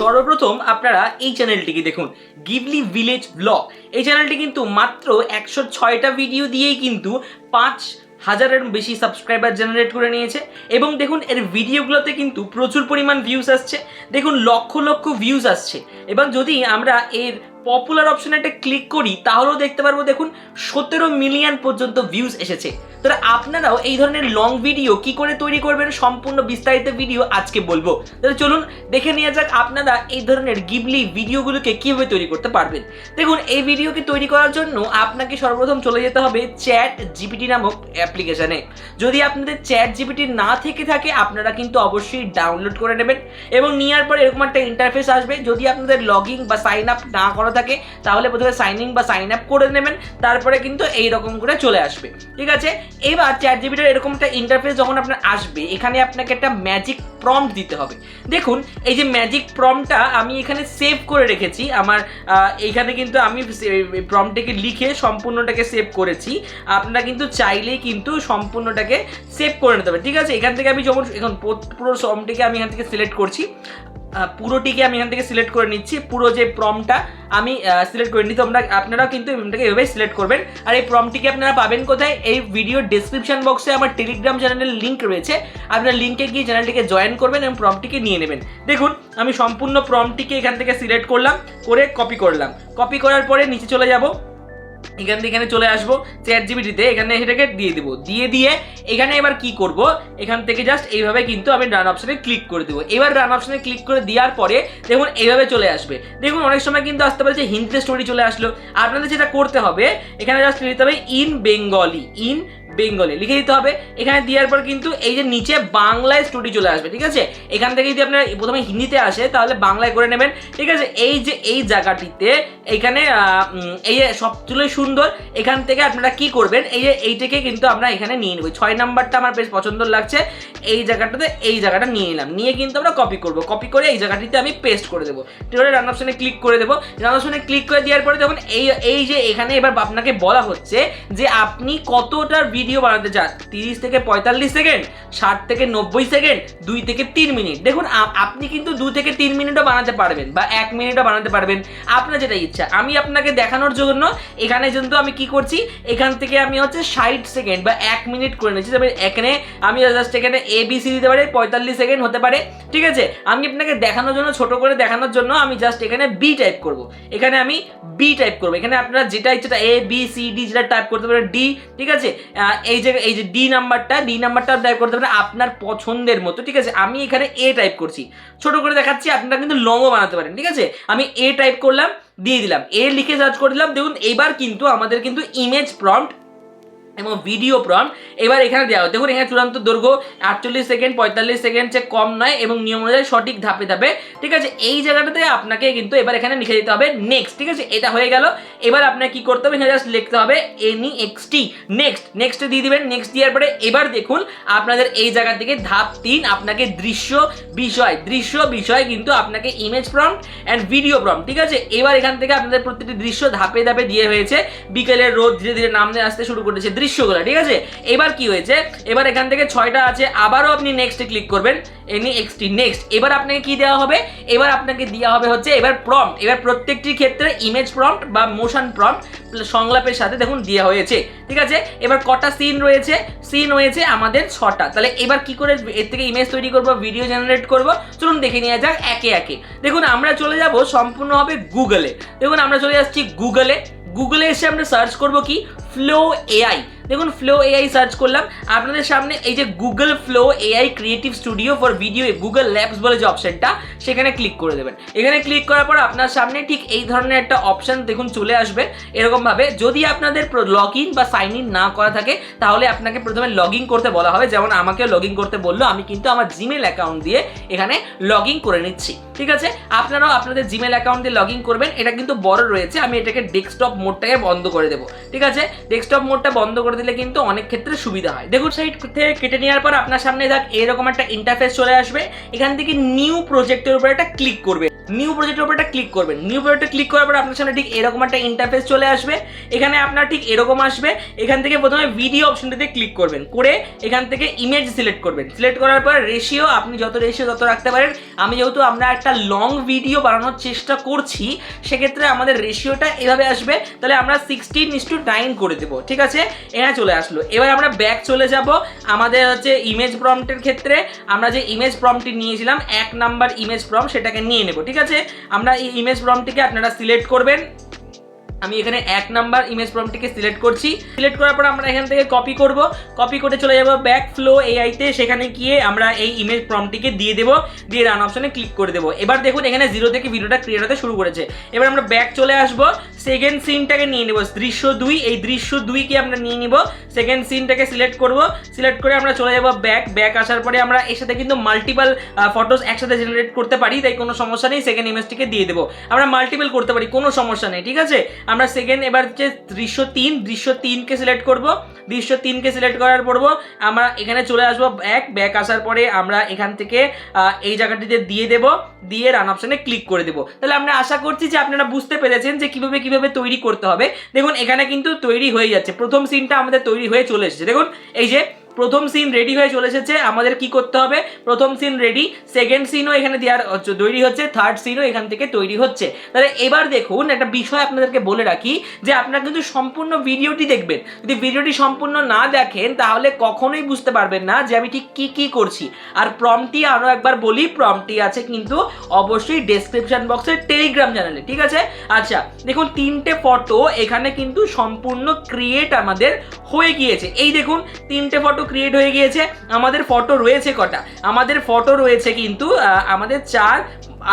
সর্বপ্রথম আপনারা এই চ্যানেলটিকে দেখুন, গিবলি ভিলেজ ব্লগ। এই চ্যানেলটি কিন্তু মাত্র 106টা ভিডিও দিয়েই কিন্তু 5,000-এর বেশি সাবস্ক্রাইবার জেনারেট করে নিয়েছে। এবং দেখুন এর ভিডিওগুলোতে কিন্তু প্রচুর পরিমাণ ভিউজ আসছে, দেখুন লক্ষ লক্ষ ভিউজ আসছে। এবং যদি আমরা এর পপুলার অপশনে একটা ক্লিক করি তাহলেও দেখতে পারবো দেখুন 17 মিলিয়ন পর্যন্ত ভিউজ এসেছে। তাহলে আপনারাও এই ধরনের লং ভিডিও কি করে তৈরি করবেন সম্পূর্ণ বিস্তারিত ভিডিও আজকে বলবো। তাহলে চলুন দেখে নেওয়া যাক আপনারা এই ধরনের গিবলি ভিডিওগুলোকে কীভাবে তৈরি করতে পারবেন। দেখুন এই ভিডিওকে তৈরি করার জন্য আপনাকে সর্বপ্রথম চলে যেতে হবে চ্যাট জিপিটি নামক অ্যাপ্লিকেশানে। যদি আপনাদের চ্যাট জিপিটি না থেকে থাকে আপনারা কিন্তু অবশ্যই ডাউনলোড করে নেবেন এবং নেওয়ার পর এরকম একটা ইন্টারফেস আসবে। যদি আপনাদের লগ ইন বা সাইন আপ না করা থাকে তাহলে প্রথমে সাইন ইন বা সাইন আপ করে নেবেন, তারপরে কিন্তু এইরকম করে চলে আসবে। ঠিক আছে, এবার চ্যাট জিপিটির এরকম একটা ইন্টারফেস যখন আপনার আসবে এখানে আপনাকে একটা ম্যাজিক প্রম্পট দিতে হবে। দেখুন এই যে ম্যাজিক প্রম্পটটা আমি এখানে সেভ করে রেখেছি আমার এইখানে, কিন্তু আমি প্রম্পটটাকে লিখে সম্পূর্ণটাকে সেভ করেছি। আপনারা কিন্তু চাইলেই কিন্তু সম্পূর্ণটাকে সেভ করে নিতে হবে। ঠিক আছে, এখান থেকে আমি যখন এখন পুরো প্রম্পটটিকে আমি এখান থেকে সিলেক্ট করছি, পুরোটিকে আমি এখান থেকে সিলেক্ট করে নিচ্ছি। পুরো যে প্রম্পটটা আমি সিলেক্ট করে নিই, আপনারাও কিন্তু এটাকে এভাবে সিলেক্ট করবেন। আর এই প্রম্পটটিকে আপনারা পাবেন কোথায়? এই ভিডিওর ডেসক্রিপশন বক্সে আমার টেলিগ্রাম চ্যানেলের লিঙ্ক রয়েছে, আপনারা লিঙ্কে গিয়ে চ্যানেলটিকে জয়েন করবেন এবং প্রম্পটটিকে নিয়ে নেবেন। দেখুন আমি সম্পূর্ণ প্রম্পটটিকে এখান থেকে সিলেক্ট করলাম, করে কপি করলাম। কপি করার পরে নিচে চলে যাব, এখান থেকে এখানে চলে আসবো চ্যাট জিপিটিতে, এখানে এটাকে দিয়ে দেবো। দিয়ে এখানে এবার কি করব, এখান থেকে জাস্ট এইভাবে কিন্তু আমি রান অপশনে ক্লিক করে দেবো। এবার রান অপশনে ক্লিক করে দেওয়ার পরে দেখুন এইভাবে চলে আসবে। দেখুন অনেক সময় কিন্তু আসতে পারে যে হিন্দিতে স্টোরি চলে আসলো। আপনাদের যেটা করতে হবে এখানে জাস্ট লিখতে হবে ইন বেঙ্গলি লিখে দিতে হবে। এখানে দেওয়ার পর কিন্তু এই যে নিচে বাংলায় স্টোরি চলে আসবে। ঠিক আছে, এখান থেকে যদি আপনার প্রথমে হিন্দিতে আসে তাহলে বাংলায় করে নেবেন। ঠিক আছে, এই যে এই জায়গাটিতে এখানে এই যে সবচেয়ে সুন্দর, এখান থেকে আপনারা কি করবেন, এই যে এইটাকে কিন্তু আমরা এখানে নিয়ে নেব। 6 নাম্বারটা আমার বেশ পছন্দ লাগছে, এই জায়গাটাতে এই জায়গাটা নিয়ে নিলাম, নিয়ে কিন্তু আমরা কপি করব। কপি করে এই জায়গাটিতে আমি পেস্ট করে দেবো। ঠিক আছে, রান অপশনে ক্লিক করে দেবো। রান অপশনে ক্লিক করে দেওয়ার পরে দেখুন এই যে এখানে এবার আপনাকে বলা হচ্ছে যে আপনি কতটা ভিডিও বানাতে চান, 30 থেকে 45 সেকেন্ড, 60 থেকে 90 সেকেন্ড, 2 থেকে 3 মিনিট। দেখুন আপনি কিন্তু 2 থেকে 3 মিনিটও বানাতে পারবেন বা 1 মিনিটও বানাতে পারবেন, আপনার যেটা ইচ্ছা। আমি আপনাকে দেখানোর জন্য এখানে কিন্তু আমি কি করছি, এখান থেকে আমি হচ্ছে 60 সেকেন্ড বা 1 মিনিট করে নিচ্ছি। তবে এখানে আমি জাস্ট এখানে ABC দিতে পারি, 45 সেকেন্ড হতে পারে। ঠিক আছে, আমি আপনাকে দেখানোর জন্য, ছোট করে দেখানোর জন্য আমি জাস্ট এখানে B টাইপ করব। এখানে আমি B টাইপ করব। এখানে আপনারা যেটা ইচ্ছা ABCD যেটা টাইপ করতে পারেন D। ঠিক আছে, এই যে ডি নাম্বারটা টাইপ করতে পারেন আপনার পছন্দের মতো। ঠিক আছে, আমি এখানে A টাইপ করছি, ছোট করে দেখাচ্ছি, আপনারা কিন্তু লংও বানাতে পারেন। ঠিক আছে, আমি A টাইপ করলাম, দিয়ে দিলাম, A লিখে সার্চ করে দিলাম। দেখুন এইবার কিন্তু আমাদের কিন্তু ইমেজ প্রম্পট এবং ভিডিও প্রম্পট এবার এখানে দেওয়া হয়। দেখুন এখানে চূড়ান্ত দৈর্ঘ্য 48 সেকেন্ড, 45 সেকেন্ড চেয়ে কম নয় এবং নিয়ম অনুযায়ী সঠিক ধাপে ধাপে। ঠিক আছে, এই জায়গাটাতে আপনাকে কিন্তু এবার এখানে লিখে দিতে হবে নেক্সট। ঠিক আছে, এটা হয়ে গেল। এবার আপনাকে কি করতে হবে, এখানে জাস্ট লিখতে হবে NEXT, নেক্সট দিয়ে দিবেন। নেক্সট দেওয়ার পরে এবার দেখুন আপনাদের এই জায়গা থেকে ধাপ 3 আপনাকে দৃশ্য বিষয় কিন্তু আপনাকে image prompt and video prompt. ঠিক আছে, এবার এখান থেকে আপনাদের প্রত্যেকটি দৃশ্য ধাপে ধাপে দিয়ে হয়েছে। বিকেলের রোদ ধীরে ধীরে নামতে আসতে শুরু করেছে দৃশ্যগুলো। ঠিক আছে, এবার কি হয়েছে, এবার এখান থেকে 6টা আছে, আবারও আপনি নেক্সটে ক্লিক করবেন, NEXT নেক্সট। এবার আপনাকে কি দেওয়া হবে, এবার আপনাকে দেওয়া হবে হচ্ছে এবার প্রম্পট। এবার প্রত্যেকটির ক্ষেত্রে ইমেজ প্রম্পট বা মোশন প্রম্পট সংলাপের সাথে দেখুন দেওয়া হয়েছে। ঠিক আছে, এবার কটা সিন রয়েছে আমাদের 6টা। তাহলে এবার কি করে এর থেকে ইমেজ তৈরি করব, ভিডিও জেনারেট করব, চলুন দেখে নেওয়া যাক একে একে। দেখুন আমরা চলে যাব সম্পূর্ণভাবে গুগলে। দেখুন আমরা চলে যাচ্ছি গুগলে এসে আমরা সার্চ করব কি, ফ্লো AI। দেখুন ফ্লো AI সার্চ করলাম, আপনাদের সামনে এই যে Google flow AI creative studio for video Google labs বলে যে অপশনটা, সেখানে ক্লিক করে দেবেন। এখানে ক্লিক করার পর আপনার সামনে ঠিক এই ধরনের একটা অপশন দেখুন চলে আসবে এরকমভাবে। যদি আপনাদের লগ ইন বা সাইন ইন না করা থাকে তাহলে আপনাকে প্রথমে লগ ইন করতে বলা হবে, যেমন আমাকেও লগ ইন করতে বললো, আমি কিন্তু আমার জিমেল অ্যাকাউন্ট দিয়ে এখানে লগ ইন করে নিচ্ছি। ঠিক আছে, আপনারাও আপনাদের জিমেল অ্যাকাউন্ট দিয়ে লগ ইন করবেন। এটা কিন্তু বড় রয়েছে, আমি এটাকে ডেস্কটপ মোডটাকে বন্ধ করে দেবো। ঠিক আছে, ডেস্কটপ মোডটা বন্ধ করে করে দিলে কিন্তু অনেক ক্ষেত্রে সুবিধা হয়। দেখুন সাইড থেকে কেটে নেওয়ার পর আপনার সামনে দেখ এরকম একটা ইন্টারফেস চলে আসবে। এখান থেকে নিউ প্রজেক্টের উপর একটা ক্লিক করবে, নিউ প্রজেক্টের উপর একটা ক্লিক করবেন। নিউ প্রজেক্টে ক্লিক করার পর আপনার সামনে ঠিক এরকম একটা ইন্টারফেস চলে আসবে। এখানে আপনার ঠিক এরকম আসবে। এখান থেকে প্রথমে ভিডিও অপশনটাতে ক্লিক করবেন, করে এখান থেকে ইমেজ সিলেক্ট করবেন। সিলেক্ট করার পর রেশিও আপনি যত রেশিও তত রাখতে পারেন। আমি যেহেতু আমরা একটা লং ভিডিও বানানোর চেষ্টা করছি, সেক্ষেত্রে আমাদের রেশিওটা এভাবে আসবে। তাহলে আমরা 16:9 করে দেবো, ঠিক আছে? এখানে চলে আসলো। এবার আমরা ব্যাক চলে যাব আমাদের হচ্ছে ইমেজ প্রম্পটের ক্ষেত্রে। আমরা যে ইমেজ প্রম্পটটি নিয়েছিলাম 1 নাম্বার ইমেজ প্রম্পট, সেটাকে নিয়ে নেব, ঠিক আছে? আমরা এই ইমেজ প্রম্পটটিকে আপনারা সিলেক্ট করবেন। আমি এখানে 1 নাম্বার ইমেজ প্রম্পটটিকে সিলেক্ট করছি। সিলেক্ট করার পর আমরা এখান থেকে কপি করব, কপি করে চলে যাব ব্যাক ফ্লো এআইতে। সেখানে গিয়ে আমরা এই ইমেজ প্রম্পটটিকে দিয়ে দেবো, দিয়ে রান অপশনে ক্লিক করে দেবো। এবার দেখুন এখানে 0 থেকে ভিডিওটা ক্রিয়েট হতে শুরু করেছে। এবার আমরা ব্যাক চলে আসব, সেকেন্ড সিনটাকে নিয়ে নেব, দৃশ্য 2। এই দৃশ্য 2কে আমরা নিয়ে নিব, সেকেন্ড সিনটাকে সিলেক্ট করব। সিলেক্ট করে আমরা চলে যাব ব্যাক। ব্যাক আসার পরে আমরা এর সাথে কিন্তু মাল্টিপল ফটোস একসাথে জেনারেট করতে পারি, তাই কোনো সমস্যা নেই। সেকেন্ড ইমেজটিকে দিয়ে দেবো, আমরা মাল্টিপল করতে পারি, কোনো সমস্যা নেই, ঠিক আছে? আমরা সেকেন্ড এবার যে দৃশ্য 3কে সিলেক্ট করব। দৃশ্য 3কে সিলেক্ট করার পর আমরা এখানে চলে আসবো ব্যাক। ব্যাক আসার পরে আমরা এখান থেকে এই জায়গাটিতে দিয়ে দেব, দিয়ে রান অপশনে ক্লিক করে দেবো। তাহলে আমরা আশা করছি যে আপনারা বুঝতে পেরেছেন যে কিভাবে তৈরি করতে হবে। দেখুন এখানে কিন্তু তৈরি হয়ে যাচ্ছে, প্রথম সিনটা আমাদের তৈরি হয়ে চলে এসেছে। দেখুন এই যে প্রথম সিন রেডি হয়ে চলে এসেছে। আমাদের কি করতে হবে? প্রথম সিন রেডি, সেকেন্ড সিনও এখানে দেওয়ার তৈরি হচ্ছে, থার্ড সিনও এখান থেকে তৈরি হচ্ছে। তাহলে এবার দেখুন একটা বিষয় আপনাদেরকে বলে রাখি, যে আপনারা কিন্তু সম্পূর্ণ ভিডিওটি দেখবেন। যদি ভিডিওটি সম্পূর্ণ না দেখেন তাহলে কখনোই বুঝতে পারবেন না যে আমি ঠিক কি করছি। আর প্রম্পটটি আরও একবার বলি, প্রম্পটটি আছে কিন্তু অবশ্যই ডেসক্রিপশন বক্সের টেলিগ্রাম চ্যানেলে, ঠিক আছে? আচ্ছা দেখুন 3টে ফটো এখানে কিন্তু সম্পূর্ণ ক্রিয়েট আমাদের হয়ে গিয়েছে। এই দেখুন 3টে ফটো ক্রিয়েট হয়ে গিয়েছে। আমাদের ফটো রয়েছে কটা? আমাদের ফটো রয়েছে কিন্তু আমাদের 4,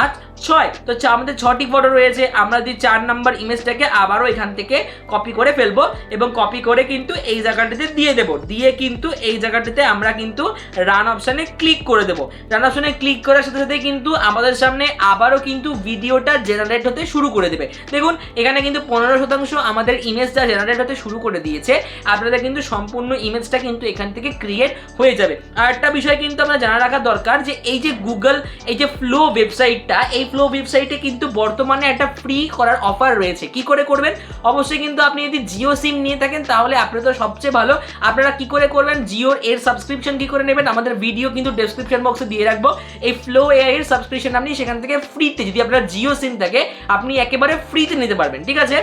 8, 6। তো আমাদের 6টি ফটো রয়েছে। আমরা যদি 4 নাম্বার ইমেজটাকে আবারও এখান থেকে কপি করে ফেলবো এবং কপি করে কিন্তু এই জায়গাটিতে দিয়ে দেবো, দিয়ে কিন্তু এই জায়গাটিতে আমরা কিন্তু রান অপশানে ক্লিক করে দেবো। রান অপশানে ক্লিক করার সাথে সাথে কিন্তু আমাদের সামনে আবারও কিন্তু ভিডিওটা জেনারেট হতে শুরু করে দেবে। দেখুন এখানে কিন্তু 15% আমাদের ইমেজটা জেনারেট হতে শুরু করে দিয়েছে। আপনাদের কিন্তু সম্পূর্ণ ইমেজটা কিন্তু এখান থেকে ক্রিয়েট হয়ে যাবে। আর একটা বিষয় কিন্তু আমরা জানা রাখা দরকার, যে এই যে গুগল এই যে ফ্লো ওয়েবসাইটটা, এই ফ্লো ওয়েবসাইটে কিন্তু বর্তমানে একটা ফ্রি করার অফার রয়েছে। কি করে করবেন? অবশ্যই কিন্তু আপনি যদি জিও সিম নিয়ে থাকেন তাহলে আপনার তো সবচেয়ে ভালো। আপনারা কি করে করবেন? জিওর এর সাবস্ক্রিপশন কি করে নেবেন? আমাদের ভিডিও কিন্তু ডেসক্রিপশন বক্সে দিয়ে রাখবো। এই ফ্লো এআই এর সাবস্ক্রিপশন আপনি সেখান থেকে ফ্রিতে, যদি আপনার জিও সিম থাকে আপনি একেবারে ফ্রিতে নিতে পারবেন, ঠিক আছে?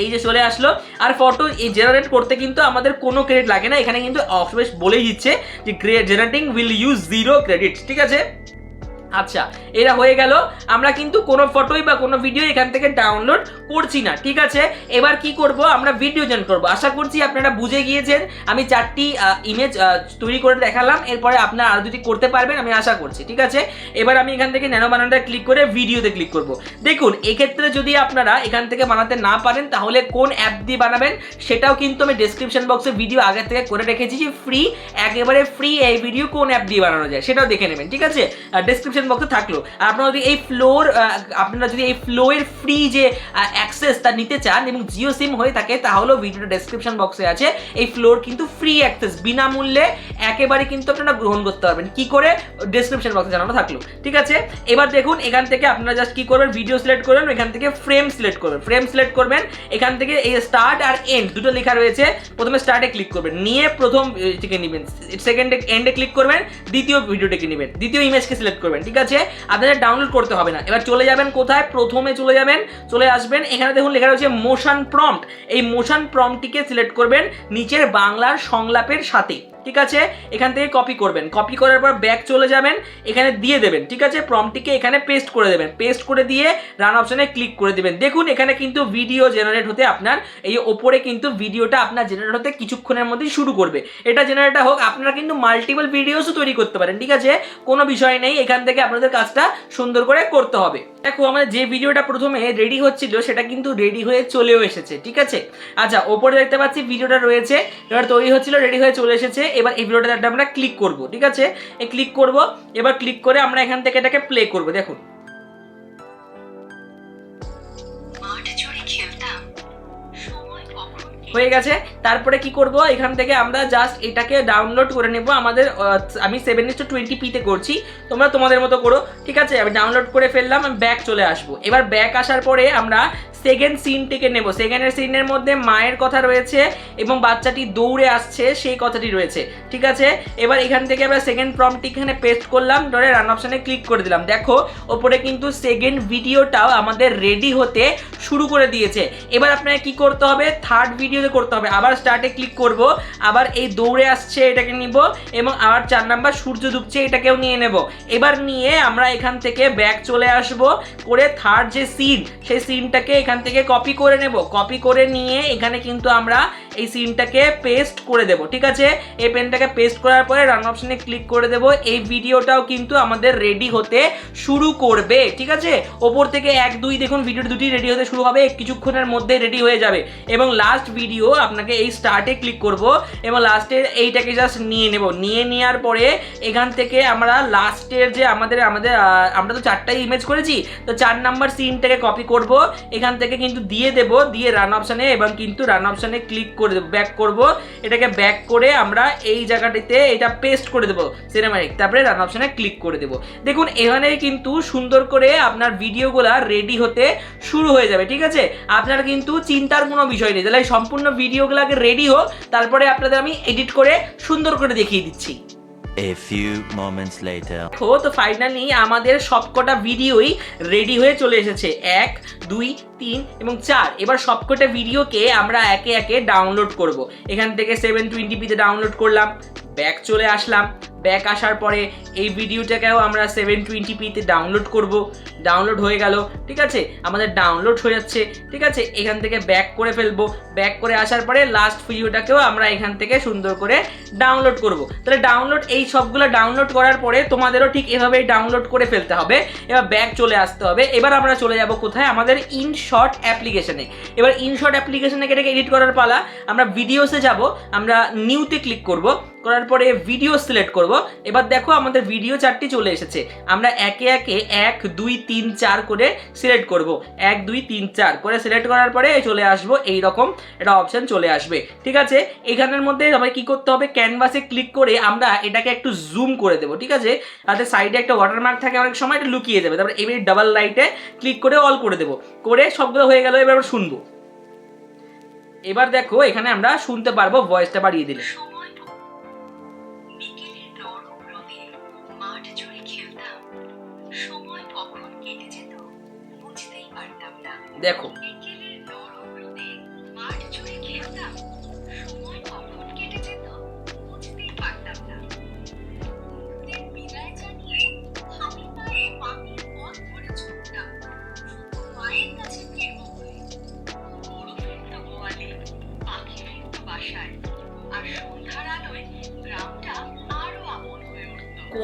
এই যে চলে আসলো। আর ফটো এই জেনারেট করতে কিন্তু আমাদের কোনো ক্রেডিট লাগে না। এখানে কিন্তু অবশ্যই বলেই দিচ্ছে যে জেনারেটিং উইল ইউজ 0 ক্রেডিট, ঠিক আছে? আচ্ছা এটা হয়ে গেল। আমরা কিন্তু কোনো ফটোই বা কোনো ভিডিও এখান থেকে ডাউনলোড করছি না, ঠিক আছে? এবার কি করব? আমরা ভিডিও জেনারেট করব। আশা করছি আপনারা বুঝে গিয়েছেন। আমি 4টি ইমেজ তৈরি করে দেখালাম, এরপরে আপনারা আরও যদি করতে পারবেন আমি আশা করছি, ঠিক আছে? এবার আমি এখান থেকে ন্যানো বানানোটা ক্লিক করে ভিডিওতে ক্লিক করব। দেখুন এক্ষেত্রে যদি আপনারা এখান থেকে বানাতে না পারেন তাহলে কোন অ্যাপ দিয়ে বানাবেন সেটাও কিন্তু আমি ডেসক্রিপশন বক্সে ভিডিও আগে থেকে করে রেখেছি, যে ফ্রি, একেবারে ফ্রি এই ভিডিও কোন অ্যাপ দিয়ে বানানো যায় সেটাও দেখে নেবেন, ঠিক আছে? ডেসক্রিপশন বক্সে থাকলো। আর আপনারা যদি এই ফ্লোর ফ্রি যে অ্যাক্সেস তা নিতে চান এবং জিও সিম হয়ে থাকে তাহলেও ভিডিওটা ডেসক্রিপশন বক্সে আছে। এই ফ্লোর কিন্তু ফ্রি অ্যাক্সেস, বিনামূল্যে একেবারে কিন্তু আপনারা গ্রহণ করতে পারবেন। কি করে? ডেসক্রিপশন বক্সে জানানো থাকলো, ঠিক আছে? এবার দেখুন এখান থেকে আপনারা জাস্ট কি করবেন? ভিডিও সিলেক্ট করবেন, এখান থেকে ফ্রেম সিলেক্ট করবেন। ফ্রেম সিলেক্ট করবেন, এখান থেকে এই স্টার্ট আর এন্ড দুটো লেখা রয়েছে। প্রথমে স্টার্টে ক্লিক করবেন, নিয়ে প্রথম থেকে নেবেন, সেকেন্ডে এন্ডে ক্লিক করবেন, দ্বিতীয় ভিডিওটাকে নেবেন, দ্বিতীয় ইমেজকে সিলেক্ট করবেন, ঠিক আছে? আপনাদের ডাউনলোড করতে হবে না। এবার চলে যাবেন কোথায়? প্রথমে চলে যাবেন, চলে আসবেন, এখানে দেখুন লেখা রয়েছে মোশন প্রম্পট। এই মোশন প্রম্পটটিকে সিলেক্ট করবেন নিচের বাংলার সংলাপের সাথে, ঠিক আছে? এখান থেকে কপি করবেন, কপি করার পর ব্যাক চলে যাবেন, এখানে দিয়ে দেবেন, ঠিক আছে? প্রম্পটটিকে এখানে পেস্ট করে দেবেন, পেস্ট করে দিয়ে রান অপশনে ক্লিক করে দেবেন। দেখুন এখানে কিন্তু ভিডিও জেনারেট হতে আপনার এই ওপরে কিন্তু ভিডিওটা আপনার জেনারেট হতে কিছুক্ষণের মধ্যেই শুরু করবে। এটা জেনারেট হোক, আপনারা কিন্তু মাল্টিপল ভিডিওসও তৈরি করতে পারেন, ঠিক আছে? কোনো বিষয় নেই, এখান থেকে আপনাদের কাজটা সুন্দর করে করতে হবে। দেখো আমাদের যে ভিডিওটা প্রথমে রেডি হচ্ছিল সেটা কিন্তু রেডি হয়ে চলেও এসেছে, ঠিক আছে? আচ্ছা ওপরে দেখতে পাচ্ছি ভিডিওটা রয়েছে, এবার তৈরি হচ্ছিল, রেডি হয়ে চলে এসেছে। এবার এই ভিডিওটাতে আমরা ক্লিক করব, ঠিক আছে? এই ক্লিক করব, এবার ক্লিক করে আমরা এখান থেকে এটাকে প্লে করব। দেখুন হয়ে গেছে। তারপরে কি করব, এখান থেকে আমরা জাস্ট এটাকে ডাউনলোড করে নেব। আমাদের আমি 7:20p করছি, তোমরা তোমাদের মতো করো, ঠিক আছে। আমি ডাউনলোড করে ফেললাম, আমি ব্যাক চলে আসবো। এবার ব্যাক আসার পরে আমরা সেকেন্ড সিনটিকে নেব। সেকেন্ডের সিনের মধ্যে মায়ের কথা রয়েছে এবং বাচ্চাটি দৌড়ে আসছে সেই কথাটি রয়েছে, ঠিক আছে। এবার এখান থেকে আমরা সেকেন্ড প্রম্পটটি এখানে পেস্ট করলাম, ধরে রান অপশানে ক্লিক করে দিলাম। দেখো ওপরে কিন্তু সেকেন্ড ভিডিওটাও আমাদের রেডি হতে শুরু করে দিয়েছে। এবার আপনাকে কি করতে হবে, থার্ড ভিডিওতে করতে হবে। আবার স্টার্টে ক্লিক করব, আবার এই দৌড়ে আসছে এটাকে নিব এবং আবার 4 নাম্বার সূর্য ডুবছে এটাকেও নিয়ে নেব। এবার নিয়ে আমরা এখান থেকে ব্যাক চলে আসব, করে থার্ড যে সিন সেই সিনটাকে এখান থেকে কপি করে নেব। কপি করে নিয়ে এখানে কিন্তু আমরা এই সিনটাকে পেস্ট করে দেব, ঠিক আছে। এই পেনটাকে পেস্ট করার পরে রান অপশনে ক্লিক করে দেব। এই ভিডিওটাও কিন্তু আমাদের রেডি হতে শুরু করবে, ঠিক আছে। ওপর থেকে 1 2 দেখুন ভিডিও দুটি রেডি হতে শুরু হবে, কিছুক্ষণের মধ্যে রেডি হয়ে যাবে। এবং লাস্ট ভিডিও আপনাকে এই স্টার্টে ক্লিক করব এবং লাস্টের এইটাকে জাস্ট নিয়ে নেব। নিয়ে নেওয়ার পরে এখান থেকে আমরা লাস্টের যে আমরা তো 4টা ইমেজ করেছি, তো 4 নাম্বার সিনটাকে কপি করব, এখান থেকে কিন্তু দিয়ে দেব, দিয়ে রান অপশানে এবং কিন্তু রান অপশানে ক্লিক করে দেবো, ব্যাক করব। এটাকে ব্যাক করে আমরা এই জায়গাটিতে এটা পেস্ট করে দেবো সিনেম্যাটিক, তারপরে রান অপশানে ক্লিক করে দেবো। দেখুন এখানে কিন্তু সুন্দর করে আপনার ভিডিওগুলো রেডি হতে শুরু হয়ে যাবে, ঠিক আছে। আপনার কিন্তু চিন্তার কোনো বিষয় নেই, তাহলে সম্পূর্ণ ভিডিওগুলোকে রেডি হোক, তারপরে আপনাদের আমি এডিট করে সুন্দর করে দেখিয়ে দিচ্ছি। A few moments later. তো ফাইনালি আমাদের সবকটা ভিডিওই রেডি হয়ে চলে এসেছে, 1 2 3 এবং 4। এবার সবকটা ভিডিওকে আমরা একে একে ডাউনলোড করব। এখান থেকে 720p তে ডাউনলোড করলাম, ব্যাক চলে আসলাম। ব্যাক আসার পরে এই ভিডিওটাকেও আমরা 720p তে ডাউনলোড করব। ডাউনলোড হয়ে গেল, ঠিক আছে, আমাদের ডাউনলোড হয়ে যাচ্ছে, ঠিক আছে। এখান থেকে ব্যাক করে ফেলবো। ব্যাক করে আসার পরে লাস্ট ভিডিওটাকেও আমরা এখান থেকে সুন্দর করে ডাউনলোড করব। তাহলে ডাউনলোড এই সবগুলো ডাউনলোড করার পরে তোমাদেরও ঠিক এভাবেই ডাউনলোড করে ফেলতে হবে। এবার ব্যাক চলে আসতে হবে। এবার আমরা চলে যাব কোথায়, আমাদের ইনশট অ্যাপ্লিকেশনে। এবার ইনশট অ্যাপ্লিকেশনে এটাকে এডিট করার পালা। আমরা ভিডিওসে যাব, আমরা নিউতে ক্লিক করব, করার পরে ভিডিও সিলেক্ট করব। এবার দেখো আমাদের ভিডিও 4টি চলে এসেছে। আমরা একে একে 1 2 3 4 করে সিলেক্ট করব। 1 2 3 4 করে সিলেক্ট করার পরে চলে আসবো, এই রকম একটা অপশন চলে আসবে, ঠিক আছে। এখানের মধ্যে আমাকে কি করতে হবে, ক্যানভাসে ক্লিক করে আমরা এটাকে একটু জুম করে দেবো, ঠিক আছে। তাতে সাইডে একটা ওয়াটারমার্ক থাকে, অনেক সময় এটা লুকিয়ে যাবে। তারপরে এবার ডাবল লাইটে ক্লিক করে অল করে দেবো, করে সবগুলো হয়ে গেল। এবার আমরা শুনবো। এবার দেখো এখানে আমরা শুনতে পারবো, ভয়েসটা বাড়িয়ে দিলে। দেখো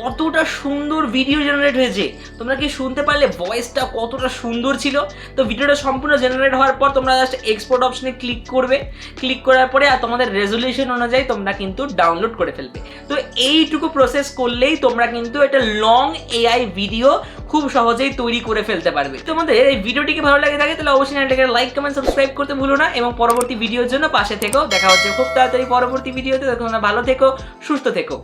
কতটা সুন্দর ভিডিও জেনারেট হয়েছে, তোমরা কি শুনতে পারলে ভয়েসটা কতটা সুন্দর ছিল। তো ভিডিওটা সম্পূর্ণ জেনারেট হওয়ার পর তোমরা জাস্ট এক্সপোর্ট অপশনে ক্লিক করবে। ক্লিক করার পরে আর তোমাদের রেজলিউশন অনুযায়ী তোমরা কিন্তু ডাউনলোড করে ফেলবে। তো এইটুকু প্রসেস করলেই তোমরা কিন্তু একটা লং এআই ভিডিও খুব সহজেই তৈরি করে ফেলতে পারবে। তোমাদের এই ভিডিওটিকে ভালো লাগে থাকে তাহলে অবশ্যই চ্যানেলটাকে লাইক কমেন্ট সাবস্ক্রাইব করতে ভুলো না এবং পরবর্তী ভিডিওর জন্য পাশে থেকো। দেখা হচ্ছে খুব তাড়াতাড়ি পরবর্তী ভিডিওতে। তোমরা ভালো থেকো, সুস্থ থেকো।